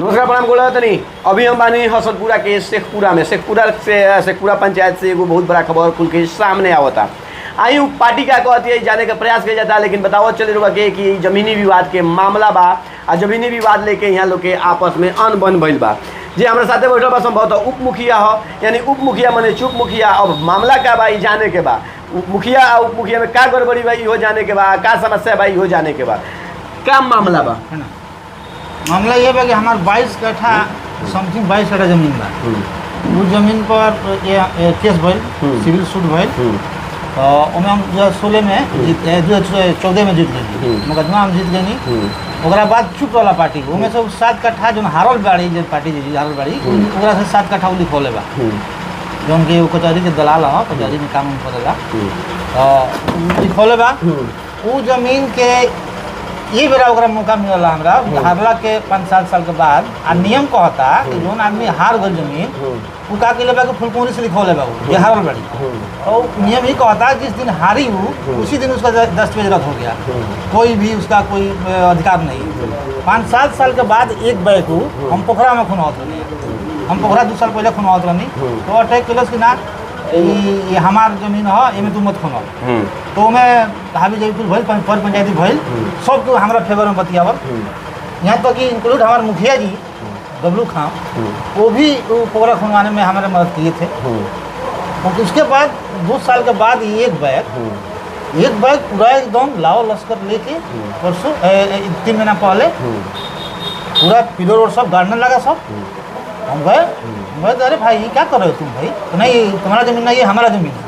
नमस्कार प्रणाम गोला तनी। अभी हम बानी हसनपुरा के शेखपुरा पंचायत से एगो बहुत बड़ा खबर खुल के सामने आवता। आई पार्टी का कहती है जाने का प्रयास किया जाता है, लेकिन बताओ चले रुआ के कि जमीनी विवाद के मामला बा आ जमीनी विवाद लेके यहाँ लोग के आपस में अनबन भइल बा। जी हमारे साथे बैठल बा संभवतः उप मुखिया हो, यानी उप मुखिया मने चुप मुखिया। अब मामला का बा जाने के बा, मुखिया और उप मुखिया में का गड़बड़ी बा हो जाने के बा, का समस्या बा हो जाने के बा, का मामला बा। मामला ये बा कि हमारे 22 कट्ठा समथिंग 22 कट्ठा जमीन बा। वो जमीन पर ये केस भइल, सिविल सूट भइल, तो ओमे हम 2016 में 2014 में जीत गए, मुकदमा हम जीत गए। ओकरा बाद चुप वाला पार्टी ओमे से 7 कट्ठा जो हारल बाड़ी जो पार्टी जी हारल बाड़ी ओकरा से 7 कट्ठा लिखोले बा, जौन कि कचहरी के दलाल हो, कचहरी में काम करेला, तो लिखोले बा। वो जमीन के ये बेरा ओकरा मौका मिलला हमरा हारला के 5-7 साल के बाद। आ नियम कहता कि जोन आदमी हार गल जमीन वो का के लेबा के फुलकोनी से लिखोले बा ये हारल बाड़ी, और नियम ही कहता जिस दिन हारी वो उसी दिन उसका दस्तावेज रद्द हो गया, कोई भी उसका कोई अधिकार नहीं। 5-7 साल के बाद एक बैक हम पोखरा में खुनवात रही, हम पोखरा 2 साल पहले खुनवात रही, तो अटैक कैलस कि ना ये हमार जमीन हो एमें तू मत खुनो, तो मैं हावी जब कुछ भइल पर पंचायती भइल सब तो हमारा फेवर में बतियावल, यहाँ तक कि इंक्लूड हमारे मुखिया जी डब्लू खां वो भी पोखरा खुनवाने में हमारे मदद किए थे। और उसके बाद 2 साल के बाद एक बैग पूरा एकदम लाओ लश्कर लेके परसों 3 महीना पहले पूरा पिलर और सब गाड़ने लगा सब। हम गए अरे भाई ये क्या कर रहे हो तुम भाई, तो नहीं तुम्हारा ज़मीन नहीं ये हमारा ज़मीन है,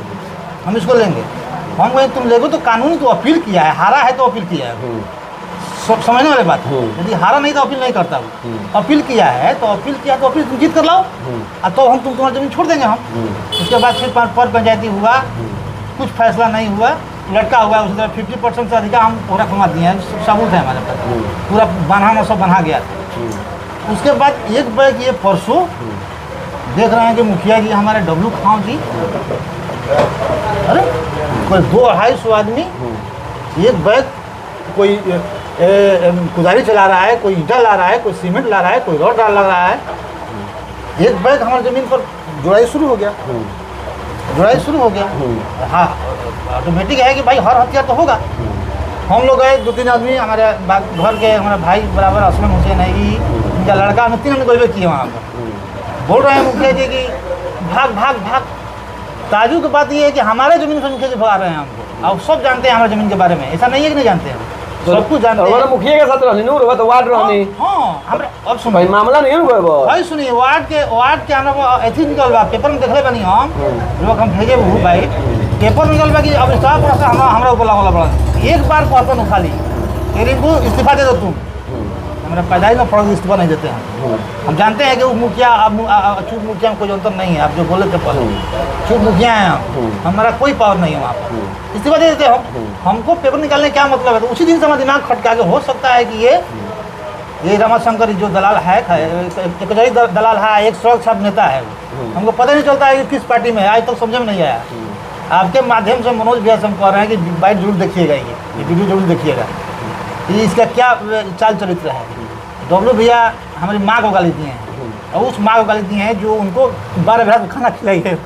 हम इसको लेंगे। हम गए तुम लेगो तो कानूनी तो अपील किया है, हारा है तो अपील किया है, समझने वाली बात है। यदि हारा नहीं तो अपील नहीं करता वो, अपील किया है तो अपील तुम जीत कर लाओ, तो हम तुम्हारा ज़मीन छोड़ देंगे हम। उसके बाद फिर पर पंचायती हुआ, कुछ फैसला नहीं हुआ, लटका हुआ है। उसी तरह 50% से अधिक हम पूरा खुनवा दिए हैं, सबूत है हमारे पास, पूरा बना सब बना गया था। उसके बाद एक बैग ये परसों देख रहे हैं कि मुखिया जी हमारे डब्लू खां जी, अरे कोई 200-250 आदमी एक बैग, कोई कुदारी चला रहा है, कोई ईंटा ला रहा है, कोई सीमेंट ला रहा है, कोई रॉड डाल रहा है। एक बैग हमारी ज़मीन पर जुड़ाई शुरू हो गया, हाँ ऑटोमेटिक है कि भाई हर हथियार तो होगा। हम लोग गए 2-3 आदमी हमारे घर के, हमारे भाई बराबर असलम हुसैन है, इनका लड़का, हम 3 आदमी किए वहाँ पर। बोल रहे हैं मुखिया जी कि भाग। ताजुब की बात ये है कि हमारे ज़मीन से मुखिया जी भगा रहे हैं हमको, और सब जानते हैं हमारे ज़मीन के बारे में, ऐसा नहीं है कि नहीं जानते हैं, सब कुछ जानते हैं। मुखिया के साथ रहनी नूर तो वार्ड रहनी, हाँ हमरे अब सुन भाई मामला नहीं हुआ भाई, सुनिए वार्ड के हमरा एथी निकल बा, पेपर में देखले बनी हम लोग, हम भेजे वो भाई पेपर निकल बा कि अब स्टाफ पर हमरा ऊपर लागल बड़ा। एक बार कहता खाली इनको इस्तीफा दे दो तुम, हमारा पैदाइश में पड़ा इस्तीफा नहीं देते हैं। हम जानते हैं कि वो मुखिया चुप मुखिया में कोई अंतर नहीं है, आप जो बोले थे पहले चुप मुखिया हैं, हमारा कोई पावर नहीं है वहाँ पर, इस्तीफा दे देते हम। हमको पेपर निकालने क्या मतलब है, तो उसी दिन से हमारा दिमाग खटका के हो सकता है कि ये रमाशंकर जो दलाल है, कचहरी दलाल है, एक सड़क छाप नेता है, हमको पता नहीं चलता है कि किस पार्टी में है, आज तक समझ में नहीं आया। आपके माध्यम से मनोज भैया से हम कह रहे हैं कि बाइट जरूर देखिएगा, ये वीडियो जरूर देखिएगा, ये इसका क्या चाल चरित्र है। डब्लू भैया हमारी माँ को गाली दिए हैं, और उस माँ को गाली दिए हैं जो उनको 12 रात खाना खिलाई है,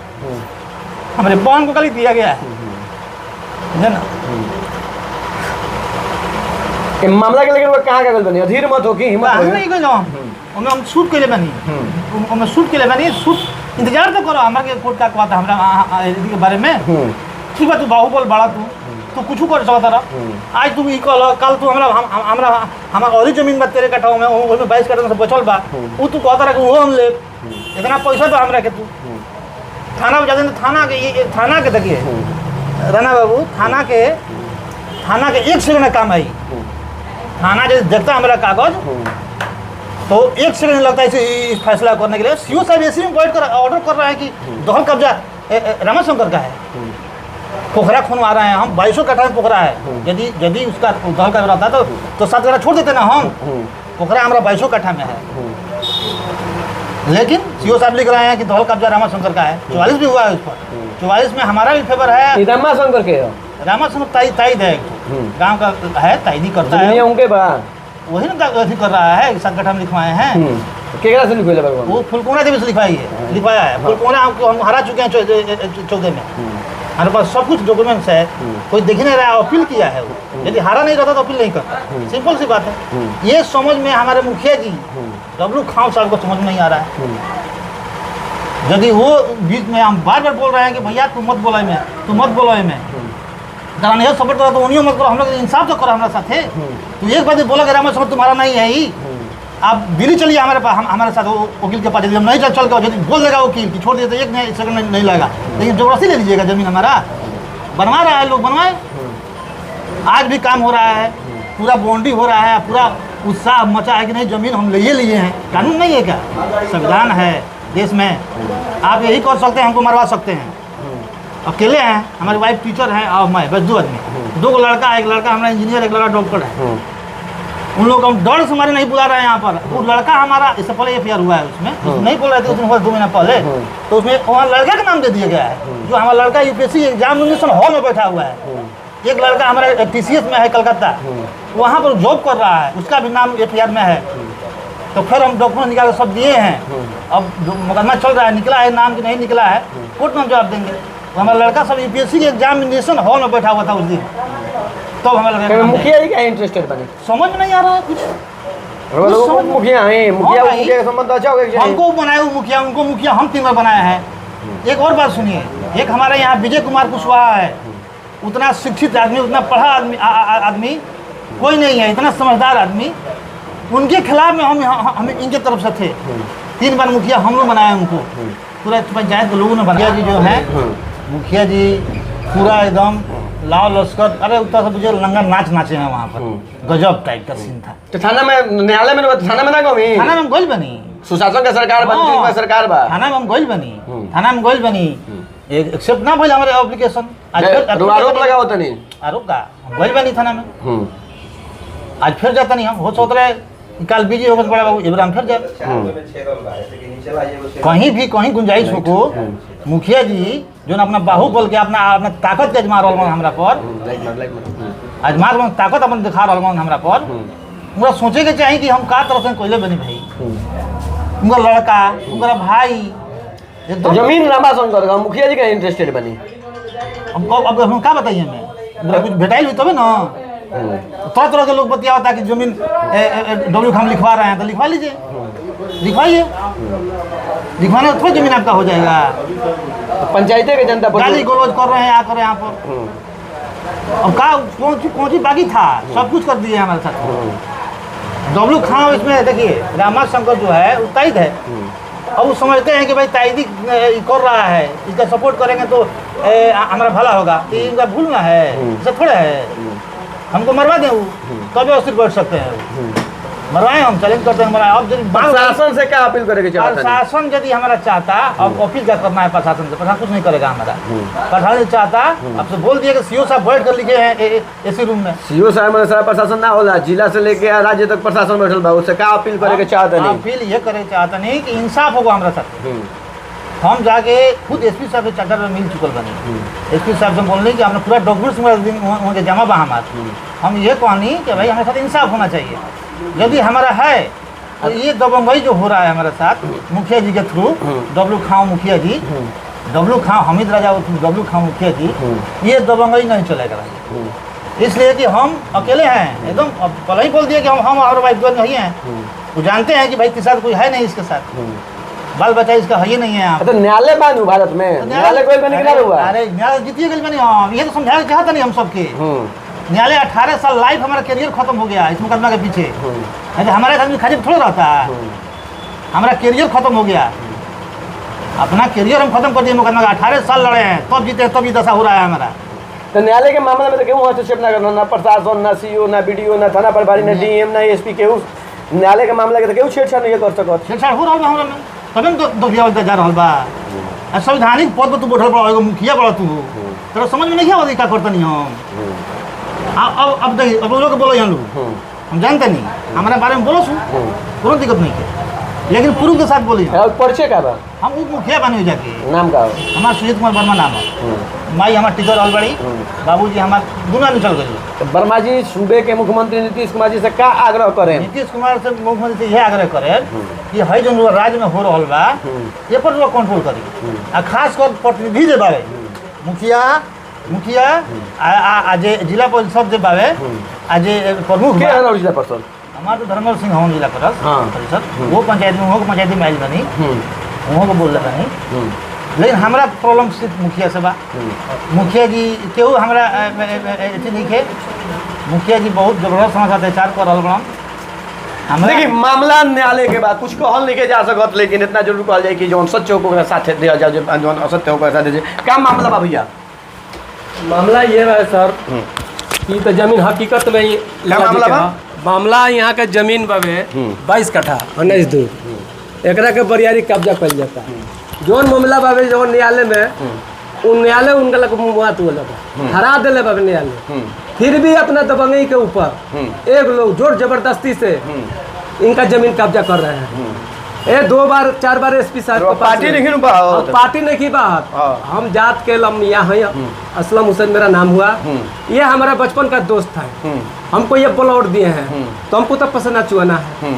हमारे बहन को गाली दिया गया है ना। मामला के लेकिन वो कहाँ का बनी, अधीर मत हो कि हिम्मत नहीं गए हम शूट के लिए बनी, शूट के लिए बनी, शूट इंतजार तो करो हमारे कोर्ट का बात हमारा के बारे में। ठीक है तू बाहुबल बड़ा तू कुछ कर सकता रहा, आज तुम कल तू हमारा और ही जमीन बा तेरे कटाओ में 22 कट्ठा से बचल बा, वो तू कहता रहा कि वो हम ले, इतना पैसा तो हमरा के तू थाना पर जाते, थाना के देखिए राना बाबू, थाना के 1 सेकंड काम आई, थाना जैसे देखता हमारा कागज तो 1 सेकंड लगता है इस फैसला करने के लिए। सीओ साहब ऐसे में बैठ कर ऑर्डर कर रहा है कि दखल कब्जा रामाशंकर का है, पोखरा खुनवा रहे हैं हम, 22 कट्ठा में पोखरा है, यदि उसका दखल कब्जा रहता तो 7 कट्ठा छोड़ देते ना हम, पोखरा हमारा 22 कट्ठा में है, लेकिन सीओ साहब लिख रहे हैं कि दखल कब्जा रामाशंकर का है। 44 भी हुआ है उस पर, 44 में हमारा भी फेवर है, रामाशंकर के रामाशंकर ताइद है, गाँव का है, ताइदी करता है उनके बा वही ना अथी कर रहा है, संकट हम लिखवाए हैं। केकरा से लिखवाइले बाबू? वो फुलकोना देवी से लिखवाई है, लिखवाया है। फुलकोना हम हरा चुके हैं 14 में। हमारे पास सब कुछ डॉक्यूमेंट्स है, कोई देख नहीं रहा है, अपील किया है वो। यदि हारा नहीं रहता तो अपील नहीं करता, सिंपल सी बात है। ये समझ में हमारे मुखिया जी डब्लू खान साहब को समझ नहीं आ रहा है। यदि वो बीच में हम बार बार बोल रहे हैं कि भैया तू मत बोला में, तू मत बोला में, जरा नहीं सपोर्ट करो तो उन्हीं मत करो, हम लोग इंसाफ तो करो हमारे साथ है। तो एक बात बोला कि रामा सपोर्ट तुम्हारा नहीं है ही, आप दिल्ली चलिए हमारे पास, हमारे साथ वकील के पास। यदि हम नहीं चल के यदि बोल देगा वकील कि छोड़ दिए तो एक सेकंड नहीं लगा, लेकिन जबरदस्ती ले लीजिएगा ज़मीन हमारा। बनवा रहा है लोग, बनवाए। आज भी काम हो रहा है, पूरा बाउंड्री हो रहा है, पूरा उत्साह मचा है कि नहीं ज़मीन हम लिए हैं। कानून नहीं है क्या? संविधान है देश में। आप यही कर सकते हैं, हमको मरवा सकते हैं। अकेले हैं, हमारी वाइफ टीचर है और मैं, बस 2 आदमी। 2 लड़का है, एक लड़का हमारा इंजीनियर, एक लड़का डॉक्टर है। उन लोग हम डर से हमारे नहीं बुला रहे हैं यहाँ पर। वो लड़का हमारा इससे पहले एफआईआर हुआ है उसमें, नहीं बोल रहे थे उस दिन 2 महीना पहले, तो उसमें वहाँ लड़का का नाम दे दिया गया है। जो हमारा लड़का यूपीएससी एग्जामिनेशन हॉल में बैठा हुआ है। एक लड़का हमारा TCS में है कलकत्ता, वहाँ पर जॉब कर रहा है, उसका भी नाम एफआईआर में है। तो फिर हम डॉक्यूमेंट निकाल सब दिए हैं। अब मुकदमा चल रहा है, निकला है नाम कि नहीं निकला है, कोर्ट में हम जवाब देंगे। तो हमारा लड़का सब यूपीएससी के एग्जामिनेशन हॉल में बैठा हुआ था उस दिन, तब तो हमारा लड़का मुखिया ही क्या इंटरेस्टेड बने, समझ में नहीं आ रहा है कुछ। मुखिया है, मुखिया का संबंध अच्छा होगा। हमको बनाए वो मुखिया, उनको मुखिया, हम 3 बार बनाया है। एक और बात सुनिए, एक हमारे यहाँ विजय कुमार कुशवाहा है, उतना शिक्षित आदमी, उतना पढ़ा आदमी कोई नहीं है, इतना समझदार आदमी। उनके खिलाफ में हम इनके तरफ से थे। 3 बार मुखिया हम लोग बनाए उनको, पूरा पंचायत के लोगों ने बनाया। जी जो है मुखिया जी पूरा एकदम लाव लश्कर, अरे उत्तर से मुझे लंगा नाच नाचे हैं वहाँ पर, गजब टाइप का सीन था। तो थाना में, न्यायालय में, थाना में ना गई, थाना में हम गोल बनी, सुशासन का सरकार बनी, सरकार बा, थाना में हम गोल बनी, थाना में गोल बनी, एक्सेप्ट ना भइल हमारे एप्लीकेशन। आरोप लगा होता नहीं, आरोप का हम गोल बनी थाना में। आज फिर जाता नहीं, हम हो सोच रहे कल बिजी हो गए बड़ा बाबू, इब्राहिम फिर जाए। कहीं भी कहीं गुंजाइश हो को मुखिया जी जो अपना बाहुबल के अपना ताकत के आजमा रहा हमरा पर, आजमा ताकत अपन दिखा रहा हमरा पर। उनका सोचे के चाहिए कि हम का तरफ से कोयले बनी भाई, उनका लड़का, उनका भाई जमीन रामा शंकर का मुखिया जी का इंटरेस्टेड बनी। अब हम क्या बताइए, हमें कुछ भेटाइल हुई तबे ना। तरह तरह के लोग बतिया होता है कि जमीन डब्ल्यू खान लिखवा रहे हैं, तो लिखवा लीजिए, लिखवाइए। लिखवाने थोड़ा जमीन आपका हो जाएगा। पंचायतें के जनता गाली गलौज कर रहे हैं आकर यहाँ पर। अब का कौन सी बाकी था, सब कुछ कर दिए हमारे साथ। डब्ल्यू खान इसमें देखिए, रामा शंकर जो है वो ताइद है। अब वो समझते हैं कि भाई ताइदी कर रहा है, इसका सपोर्ट करेंगे तो हमारा भला होगा। तो इनका भूलना है, ऐसा थोड़ा है। हमको मरवा दें वो तब व्यवस्थित बैठ सकते हैं, मरवाएं, हम चैलेंज करते हैं मरवाएं। अब यदि प्रशासन से क्या अपील करेंगे? प्रशासन यदि हमारा चाहता, अब अपील क्या करना है प्रशासन से, प्रशासन कुछ नहीं करेगा हमारा। प्रशासन चाहता, अब से बोल दिया कि सीओ साहब बैठ कर लिखे हैं एसी रूम में। सीओ साहब में सारा प्रशासन ना होला, जिला से लेके राज्य तक प्रशासन बैठल बा, उससे क्या अपील करेंगे चाहता नहीं? अपील ये करे चाहता नहीं कि इंसाफ होगा हमारा साथ। हम जाके खुद एसपी साहब के चाचा में मिल चुकल बनी। एसपी साहब से बोलने कि हमने पूरा डॉक्यूमेंट्स उनके जमा बा हमारे। हम ये कहनी कि भाई हमारे साथ इंसाफ होना चाहिए। यदि हमारा है तो ये दबंगई जो हो रहा है हमारे साथ मुखिया जी के थ्रू, डब्ल्यू खान मुखिया जी, डब्ल्यू खान हमीद राजा डब्ल्यू खान मुखिया जी, ये दबंगई नहीं चलेगा। इसलिए कि हम अकेले हैं एकदम। पहले ही बोल दिया कि हम और वाइफ दोनों नहीं हैं। वो जानते हैं कि भाई किसी कोई है नहीं इसके साथ, बाल बच्चा इसका है ही नहीं है। तो न्यायालय बानू भारत में, न्यायालय कोई बने कितना हुआ? अरे न्यायालय जीतिए गई बनी। हम ये तो समझाना चाहता नहीं हम सबके। न्यायालय 18 साल लाइफ हमारा करियर खत्म हो गया इस मुकदमा के पीछे। हमारे आदमी खाजी थोड़ा रहता है, हमारा करियर खत्म हो गया। अपना करियर हम खत्म कर दिए मुकदमा का। 18 साल लड़े हैं, तब जीते, तब ये दशा हो रहा है हमारा। तो न्यायालय के मामले में तो क्यों हस्तक्षेप ना करना? ना प्रशासन, ना सीओ, ना बीडीओ, ना थाना प्रभारी, ना डीएम, ना एसपी, केहू न्यायालय के मामले के तो केहू छेड़छाड़ नहीं कर सकत। छेड़छाड़ हो रहा है हमरा में, तबे तो दुखिया होता जा रहा बा। संवैधानिक पद पर तू बैठल बड़ा, एगो मुखिया बड़ा तू, तेरा समझ में नहीं आवत क्या करता नहीं हम। अब देखिए, अब लोग बोलो यहाँ लोग, हम जानते नहीं, हमारे बारे में बोलो सु, कोनो दिक्कत नहीं है। लेकिन प्रूफ के साथ बोली और परिचय का बा हम उप मुखिया बनी जाके नाम का हमार सुजीत कुमार वर्मा नाम है। माई हमार टीचर अलबड़ी, बाबूजी हमार दुनिया में चल गई। तो वर्मा जी सूबे के मुख्यमंत्री नीतीश कुमार जी से का आग्रह करें? नीतीश कुमार से मुख्यमंत्री से यह आग्रह करे कि है जो राज्य में हो रहा बा ये पर लोग कंट्रोल करी आ खास कर प्रतिनिधि जे बावे मुखिया आ जे जिला परिषद सब जे बावे आ जे प्रमुख के है जिला परिषद? हमार तो धर्मल सिंह हवन जिला परिषद वो पंचायत में वो पंचायती में आइल बनी वहाँ को बोल रहे बनी। लेकिन हमारा प्रॉब्लम सिर्फ मुखिया से बा। मुखिया जी केहू हमारा अथी नहीं खे। मुखिया जी बहुत जबरदस्त हमारे अत्याचार कर रहा बड़ा। देखिए मामला न्यायालय के बाद कुछ कहल नहीं के जा सकत, लेकिन इतना जरूर कहल जाए कि जो सत्य होकर साथ दिया जाए, जो असत्य होकर साथ दीजिए। क्या मामला बा भैया? मामला ये है सर कि तो जमीन हकीकत में क्या मामला बा? मामला यहाँ के जमीन बाबे 22 कट्ठा 19 दूर एकरा के बरियारी कब्जा कर जाता है। जौन मामला बाबे जो न्यायालय में उन न्यायालय उनका लग मुआत हुआ लगा हरा दिले बाबे न्यायालय, फिर भी अपना दबंगई के ऊपर एक लोग जोर जबरदस्ती से इनका जमीन कब्जा कर रहे हैं। ये 2 बार 4 बार एसपी साहब को पार्टी नहीं बात, पार्टी नहीं की बात, हम जात के लमिया हैं। असलम हुसैन मेरा नाम हुआ, ये हमारा बचपन का दोस्त है। हमको ये प्लॉट दिए हैं तो हमको तो पसंद चुना है।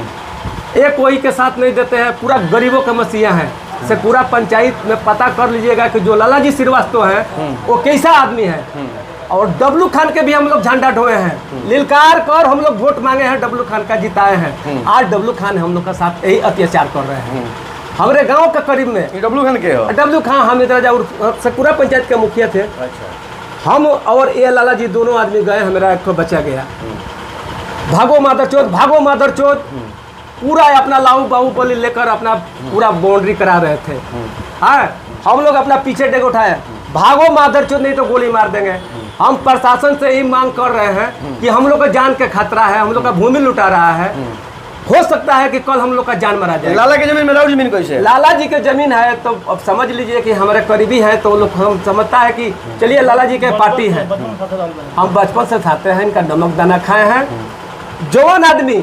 ये कोई के साथ नहीं देते हैं, पूरा गरीबों का मसीहा है से पूरा पंचायत में पता कर लीजिएगा कि जो लालाजी श्रीवास्तव है वो कैसा आदमी है। और डब्लू खान के भी हम लोग झंडा ढोए हैं, लिलकार कर हम लोग वोट मांगे हैं, डब्लू खान का जिताए हैं। आज डब्लू खान हम लोग का साथ यही अत्याचार कर रहे हैं। हमारे गांव के करीब में डब्लू खान के हो? डब्लू खान हम इधर सकूरा पंचायत के मुखिया थे। हम और ये लाला जी दोनों आदमी गए, हमारा एक बच्चा गया। भागो मादर चोद पूरा अपना लाऊ बाहुबली लेकर अपना पूरा बाउंड्री करा रहे थे। हाँ, हम लोग अपना पीछे डेग उठाए, भागो मादर चोद नहीं तो गोली मार देंगे। हम प्रशासन से ही मांग कर रहे हैं कि हम लोग का जान का खतरा है, हम लोग का भूमि लुटा रहा है। हो सकता है कि कल हम लोग का जान मरा जाए। लाला की जमीन में राउर जमीन कैसे? लाला जी के जमीन है तो अब समझ लीजिए कि हमारे करीबी है, तो लोग हम समझता है कि चलिए लाला जी के पार्टी है। हम बचपन से खाते हैं, इनका नमक दाना खाए हैं। जवान आदमी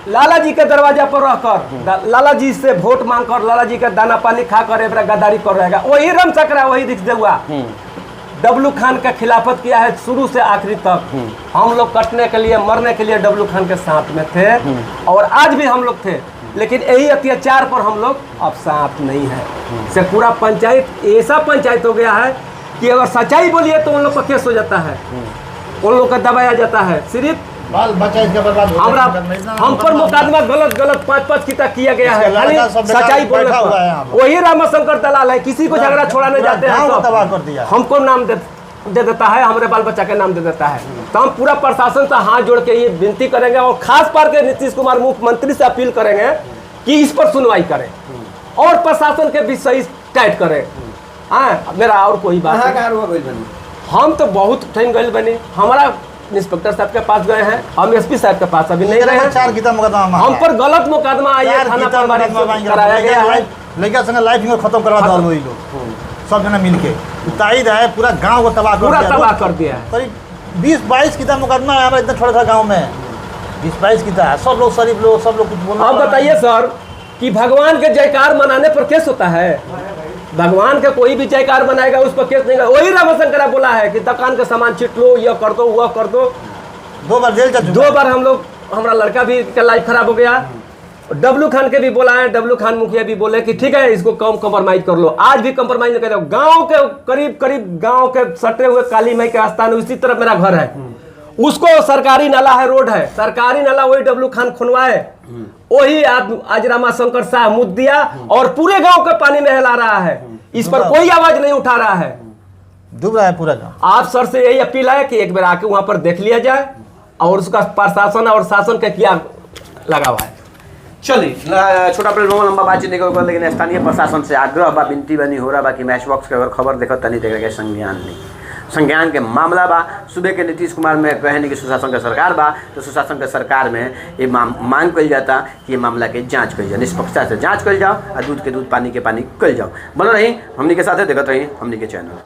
लाला जी के दरवाजा पर रहकर लाला जी से वोट मांगकर लाला जी का दाना पानी खाकर गद्दारी कर रहेगा, वही रम सकरा वही दिख हुआ। डब्लू खान का खिलाफत किया है शुरू से आखिरी तक। हम लोग कटने के लिए मरने के लिए डब्लू खान के साथ में थे और आज भी हम लोग थे, लेकिन यही अत्याचार पर हम लोग अब साथ नहीं है। से पूरा पंचायत ऐसा पंचायत हो गया है कि अगर सच्चाई बोलिए तो उन लोग का केस हो जाता है, उन लोग का दबाया जाता है। सिर्फ बाल बच्चा इसका बर्बाद हो हमरा हम पर मुकदमा गलत 5-5 किया किया है। खाली सच्चाई बोलने पर वही रामाशंकर दलाल है, किसी को झगड़ा छोड़ाने जाते हैं तो हमको नाम दे देता है, हमारे बाल बच्चा के नाम दे देता है। तो हम पूरा प्रशासन से हाथ जोड़ के ये विनती करेंगे और खास कर के नीतीश कुमार मुख्यमंत्री से अपील करेंगे कि इस पर सुनवाई करें और प्रशासन के भी सही टाइट करें। हाँ, मेरा और कोई बात नहीं। हम तो बहुत टाइम गए बने, हमारा इंस्पेक्टर साहब के पास गए हैं, हम एसपी साहब के पास अभी नहीं रहे हैं। 4 किता मुकदमा हम पर गलत मुकदमा आया, थाना पर कराया गया है। लड़का संग लाइफ में खत्म करवा दो वही लोग सब जना मिलके ताइद है, पूरा गांव को तबाह कर दिया है। करीब 20-22 किता मुकदमा है हमारा इतना छोटा सा गांव में। 20-22 किता सब लोग शरीफ लोग सब लोग कुछ बोल। अब बताइए सर कि भगवान के जयकार मनाने पर केस होता है? भगवान के कोई भी जयकार बनाएगा उस पर केस नहीं होगा। वही रामशंकर बोला है कि दुकान का सामान छिट लो, यह कर दो, वह कर दो। 2 बार जेल जा चुका। 2 बार हम लोग, हमारा लड़का भी का लाइफ खराब हो गया। डब्लू खान के भी बोला है, डब्लू खान मुखिया भी बोले कि ठीक है इसको कम कंप्रोमाइज कर लो। आज भी कंप्रोमाइज नहीं कर रहे। गाँव के करीब गाँव के सटे हुए काली माई के आस्थान उसी तरफ मेरा घर है, उसको सरकारी नाला है, रोड है, सरकारी नाला वही डब्लू खान खुनवाए, वही आज रामाशंकर शाह मुद्द दिया और पूरे गांव के पानी में हिला रहा है। इस पर कोई आवाज नहीं उठा रहा है, डूब रहा है पूरा गांव। आप सर से यही अपील है कि एक बार आके वहां पर देख लिया जाए और उसका प्रशासन और शासन का क्या लगा हुआ है। चलिए छोटा लंबा बातचीत नहीं कर, लेकिन स्थानीय प्रशासन से आग्रह बा, विनती बनी हो रहा बा कि मैच बॉक्स के अगर खबर देखो तनी देख के संज्ञान के मामला बा। सुबह के नीतीश कुमार में कहने की सुशासन का सरकार बा, तो सुशासन के सरकार में ये मांग कल जाता कि ये मामला के जांच कल जाए, निष्पक्षता से जांच कल जाओ और दूध के दूध पानी के पानी कल जाओ। बनो रही हमनी के साथ देखते रही हमनी के चैनल।